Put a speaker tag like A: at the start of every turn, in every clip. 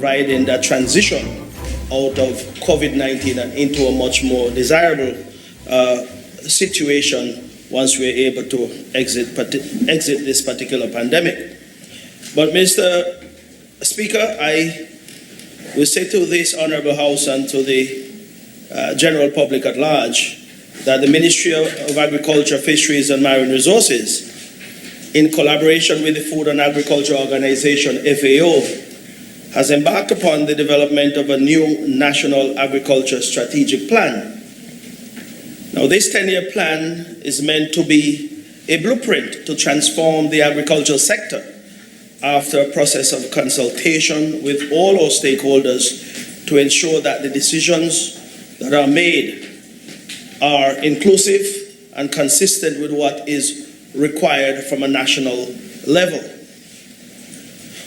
A: providing that transition out of COVID-19 and into a much more desirable situation once we're able to exit this particular pandemic. But Mr. Speaker, I will say to this Honourable House and to the general public at large that the Ministry of Agriculture, Fisheries and Marine Resources, in collaboration with the Food and Agriculture Organization, FAO, has embarked upon the development of a new National Agriculture Strategic Plan. Now, this 10-year plan is meant to be a blueprint to transform the agricultural sector after a process of consultation with all our stakeholders to ensure that the decisions that are made are inclusive and consistent with what is required from a national level.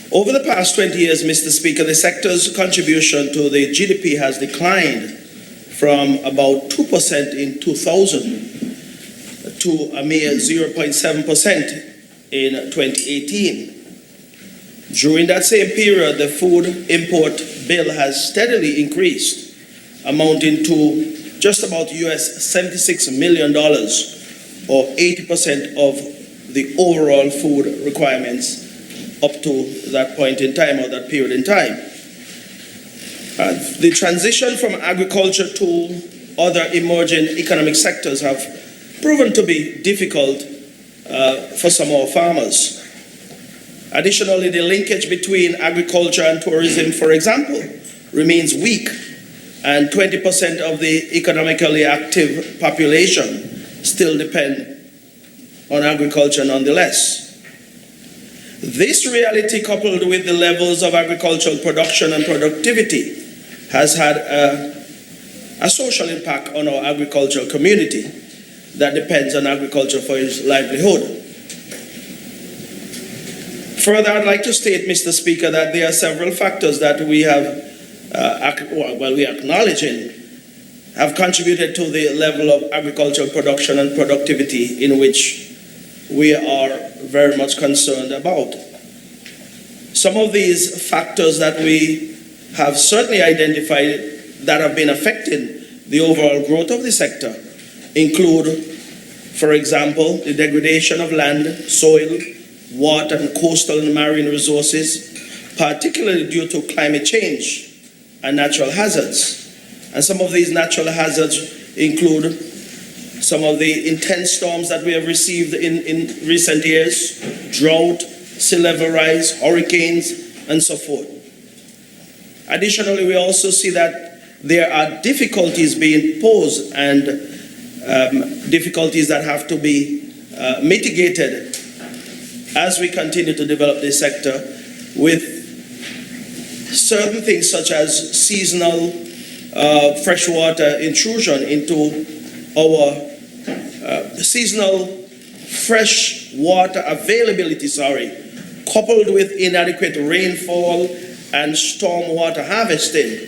A: Over the past 20 years, Mr. Speaker, the sector's contribution to the GDP has declined from about 2% in 2000 to a mere 0.7% in 2018. During that same period, the food import bill has steadily increased, amounting to just about US $76 million, or 80% of the overall food requirements up to that point in time, or that period in time. The transition from agriculture to other emerging economic sectors have proven to be difficult for some of our farmers. Additionally, the linkage between agriculture and tourism, for example, remains weak, and 20% of the economically active population still depend on agriculture nonetheless. This reality, coupled with the levels of agricultural production and productivity, has had a social impact on our agricultural community that depends on agriculture for its livelihood. Further, I'd like to state, Mr. Speaker, that there are several factors that we have, we are acknowledging, have contributed to the level of agricultural production and productivity in which we are very much concerned about. Some of these factors that we have certainly identified that have been affecting the overall growth of the sector include, for example, the degradation of land, soil, water, and coastal and marine resources, particularly due to climate change and natural hazards. And some of these natural hazards include some of the intense storms that we have received in recent years, drought, sea level rise, hurricanes, and so forth. Additionally, we also see that there are difficulties being posed and difficulties that have to be mitigated as we continue to develop this sector with certain things such as seasonal freshwater intrusion into our seasonal fresh water availability, coupled with inadequate rainfall and stormwater harvesting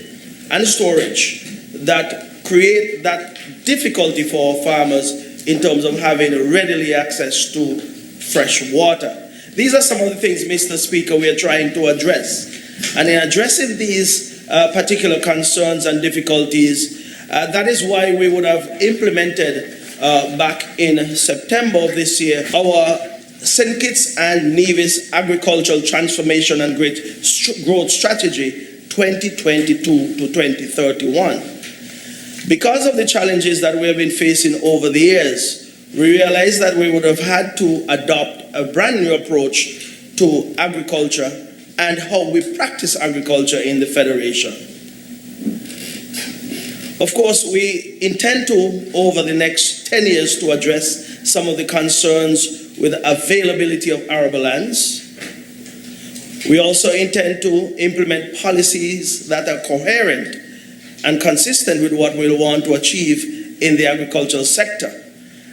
A: and storage that create that difficulty for our farmers in terms of having readily access to fresh water. These are some of the things, Mr. Speaker, we are trying to address. And in addressing these particular concerns and difficulties, that is why we would have implemented back in September of this year our St. Kitts and Nevis Agricultural Transformation and Growth Strategy 2022 to 2031. Because of the challenges that we have been facing over the years, we realized that we would have had to adopt a brand new approach to agriculture and how we practice agriculture in the Federation. Of course, we intend to, over the next 10 years, to address some of the concerns with availability of arable lands. We also intend to implement policies that are coherent and consistent with what we want to achieve in the agricultural sector.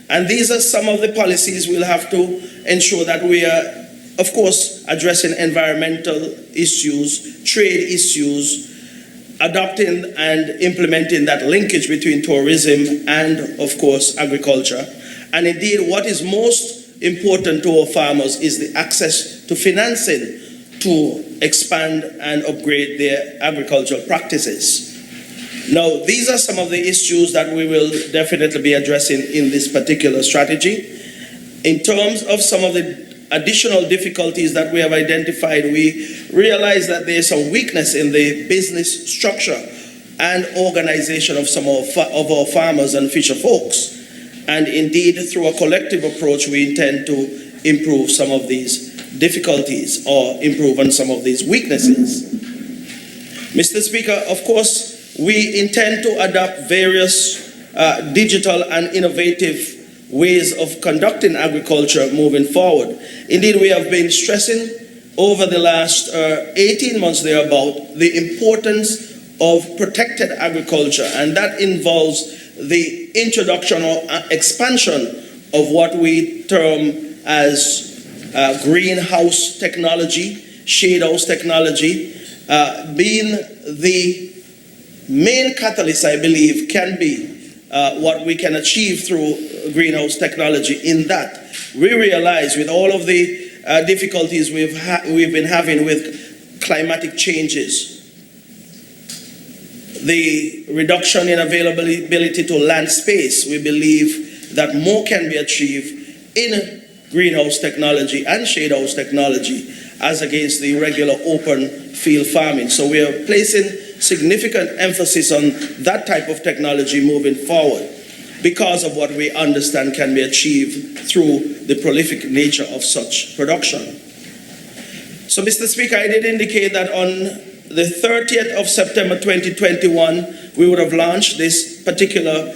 A: And these are some of the policies we'll have to ensure that we are, of course, addressing environmental issues, trade issues, adopting and implementing that linkage between tourism and, of course, agriculture. And indeed, what is most important to our farmers is the access to financing to expand and upgrade their agricultural practices. Now, these are some of the issues that we will definitely be addressing in this particular strategy. In terms of some of the additional difficulties that we have identified, we realize that there is some weakness in the business structure and organization of some of our farmers and fisher folks. And indeed, through a collective approach, we intend to improve some of these difficulties or improve on some of these weaknesses. Mr. Speaker, of course, we intend to adopt various digital and innovative ways of conducting agriculture moving forward. Indeed, we have been stressing over the last 18 months thereabout the importance of protected agriculture, and that involves the introduction or expansion of what we term as greenhouse technology, shade house technology, being the main catalyst, I believe, can be what we can achieve through greenhouse technology. In that, we realize with all of the difficulties we've been having with climatic changes, the reduction in availability to land space, we believe that more can be achieved in greenhouse technology and shade house technology as against the regular open field farming. So we are placing significant emphasis on that type of technology moving forward because of what we understand can be achieved through the prolific nature of such production. So, Mr. Speaker, I did indicate that on the 30th of September 2021, we would have launched this particular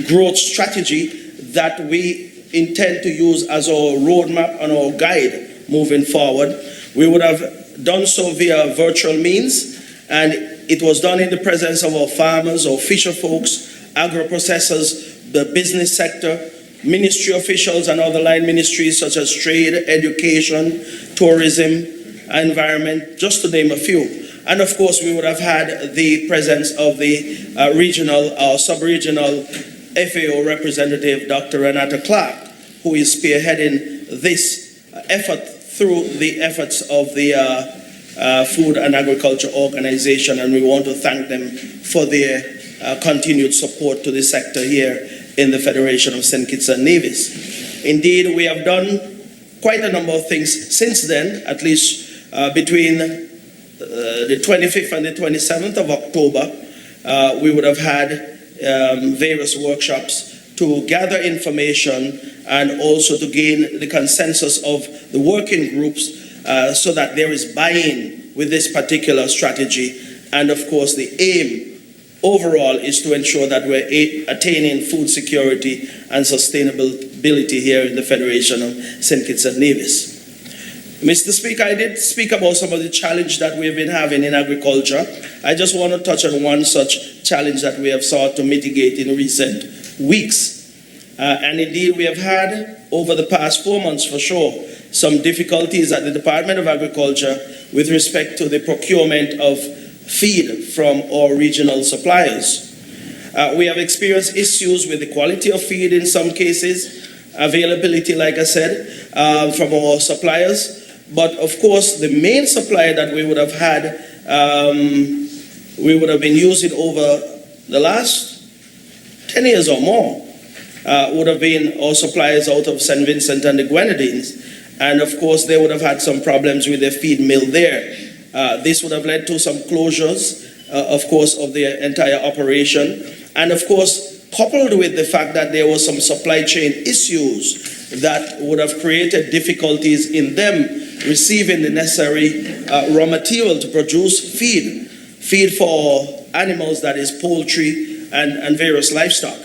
A: growth strategy that we intend to use as our roadmap and our guide moving forward. We would have done so via virtual means, and it was done in the presence of our farmers, our fisher folks, agro-processors, the business sector, ministry officials and other line ministries such as trade, education, tourism, environment, just to name a few. And of course, we would have had the presence of the regional or sub-regional FAO representative, Dr. Renata Clark, who is spearheading this effort through the efforts of the Food and Agriculture Organization, and we want to thank them for their continued support to the sector here in the Federation of St. Kitts and Nevis. Indeed, we have done quite a number of things since then, at least between the 25th and the 27th of October. We would have had various workshops to gather information and also to gain the consensus of the working groups so that there is buy-in with this particular strategy. And of course, the aim overall is to ensure that we're attaining food security and sustainability here in the Federation of St. Kitts and Nevis. Mr. Speaker, I did speak about some of the challenge that we've been having in agriculture. I just want to touch on one such challenge that we have sought to mitigate in recent weeks. And indeed, we have had, over the past 4 months for sure, some difficulties at the Department of Agriculture with respect to the procurement of feed from our regional suppliers. We have experienced issues with the quality of feed in some cases, availability, like I said, from our suppliers. But of course, the main supplier that we would have had, we would have been using over the last 10 years or more, would have been our suppliers out of St. Vincent and the Grenadines. And of course, they would have had some problems with their feed mill there. This would have led to some closures, of course, of the entire operation. And of course, coupled with the fact that there was some supply chain issues that would have created difficulties in them receiving the necessary raw material to produce feed for animals, that is poultry and various livestock.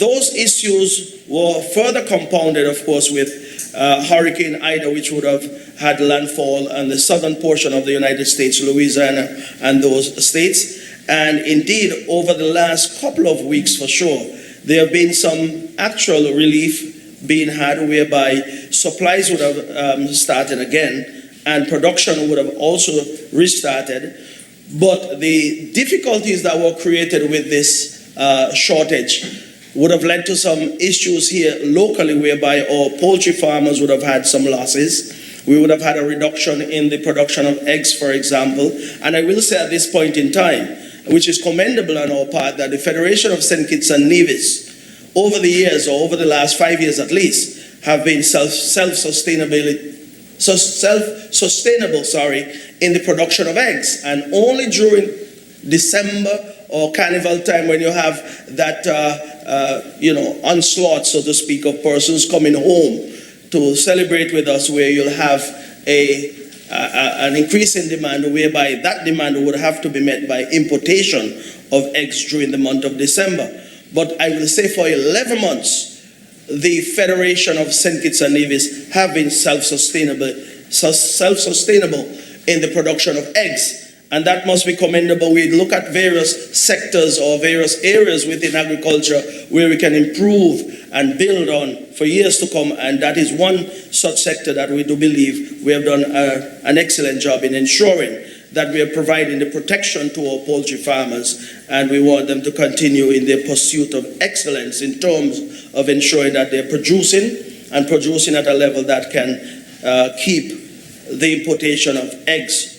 A: Those issues were further compounded, of course, with Hurricane Ida, which would have had landfall on the southern portion of the United States, Louisiana and those states. And indeed, over the last couple of weeks for sure, there have been some actual relief being had whereby supplies would have started again and production would have also restarted. But the difficulties that were created with this shortage would have led to some issues here locally whereby our poultry farmers would have had some losses. we would have had a reduction in the production of eggs, for example. And I will say at this point in time, which is commendable on our part, that the Federation of St. Kitts and Nevis, over the years, or over the last 5 years at least, have been self-sustainable in the production of eggs. And only during December or carnival time, when you have that onslaught, so to speak, of persons coming home to celebrate with us, where you'll have an increase in demand, whereby that demand would have to be met by importation of eggs during the month of December. But I will say for 11 months, the Federation of St. Kitts and Nevis have been self-sustainable in the production of eggs. And that must be commendable. We look at various sectors or various areas within agriculture where we can improve and build on for years to come. And that is one such sector that we do believe we have done an excellent job in ensuring that we are providing the protection to our poultry farmers, and we want them to continue in their pursuit of excellence in terms of ensuring that they're producing at a level that can keep the importation of eggs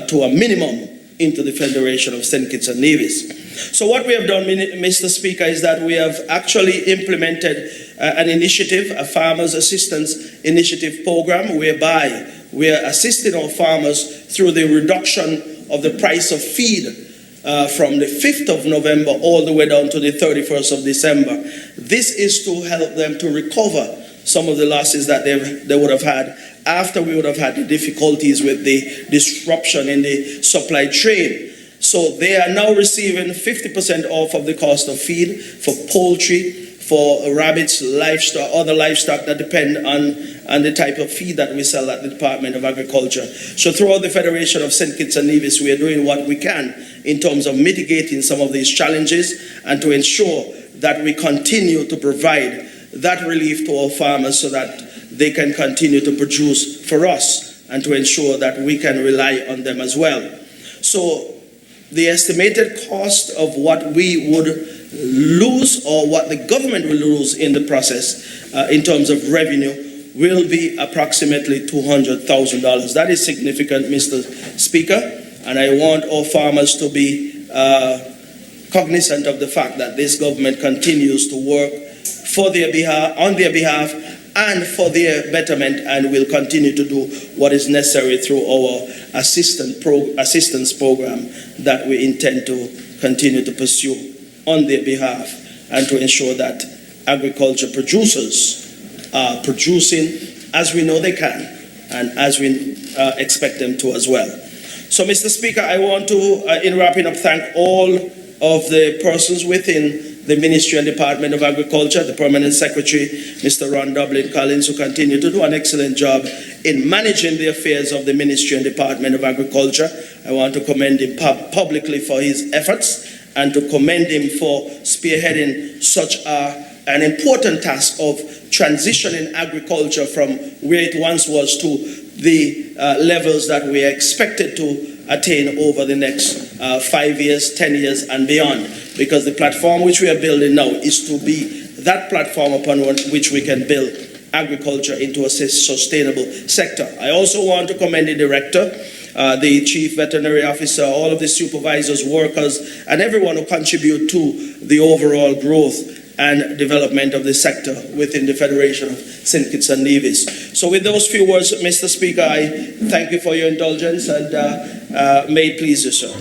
A: to a minimum into the Federation of St. Kitts and Nevis. So what we have done, Mr. Speaker, is that we have actually implemented an initiative, a Farmers Assistance Initiative program, whereby we are assisting our farmers through the reduction of the price of feed from the 5th of November all the way down to the 31st of December. This is to help them to recover some of the losses that they would have had after we would have had the difficulties with the disruption in the supply chain. So they are now receiving 50% off of the cost of feed for poultry, for rabbits, livestock, other livestock that depend on the type of feed that we sell at the Department of Agriculture. So throughout the Federation of St. Kitts and Nevis, we are doing what we can in terms of mitigating some of these challenges and to ensure that we continue to provide that relief to our farmers so that they can continue to produce for us and to ensure that we can rely on them as well. So the estimated cost of what we would lose, or what the government will lose in the process in terms of revenue, will be approximately $200,000. That is significant, Mr. Speaker, and I want our farmers to be cognizant of the fact that this government continues to work for their behalf, on their behalf, and for their betterment, and will continue to do what is necessary through our assistance program that we intend to continue to pursue on their behalf, and to ensure that agriculture producers are producing as we know they can and as we expect them to as well. So, Mr. Speaker, I want to, in wrapping up, thank all of the persons within the Ministry and Department of Agriculture, the Permanent Secretary, Mr. Ron Dublin Collins, who continue to do an excellent job in managing the affairs of the Ministry and Department of Agriculture. I want to commend him publicly for his efforts, and to commend him for spearheading such an important task of transitioning agriculture from where it once was to the levels that we are expected to attain over the next 5 years, 10 years, and beyond. Because the platform which we are building now is to be that platform upon which we can build agriculture into a sustainable sector. I also want to commend the director, the chief veterinary officer, all of the supervisors, workers, and everyone who contribute to the overall growth and development of the sector within the Federation of St. Kitts and Nevis. So with those few words, Mr. Speaker, I thank you for your indulgence, and may it please you, sir.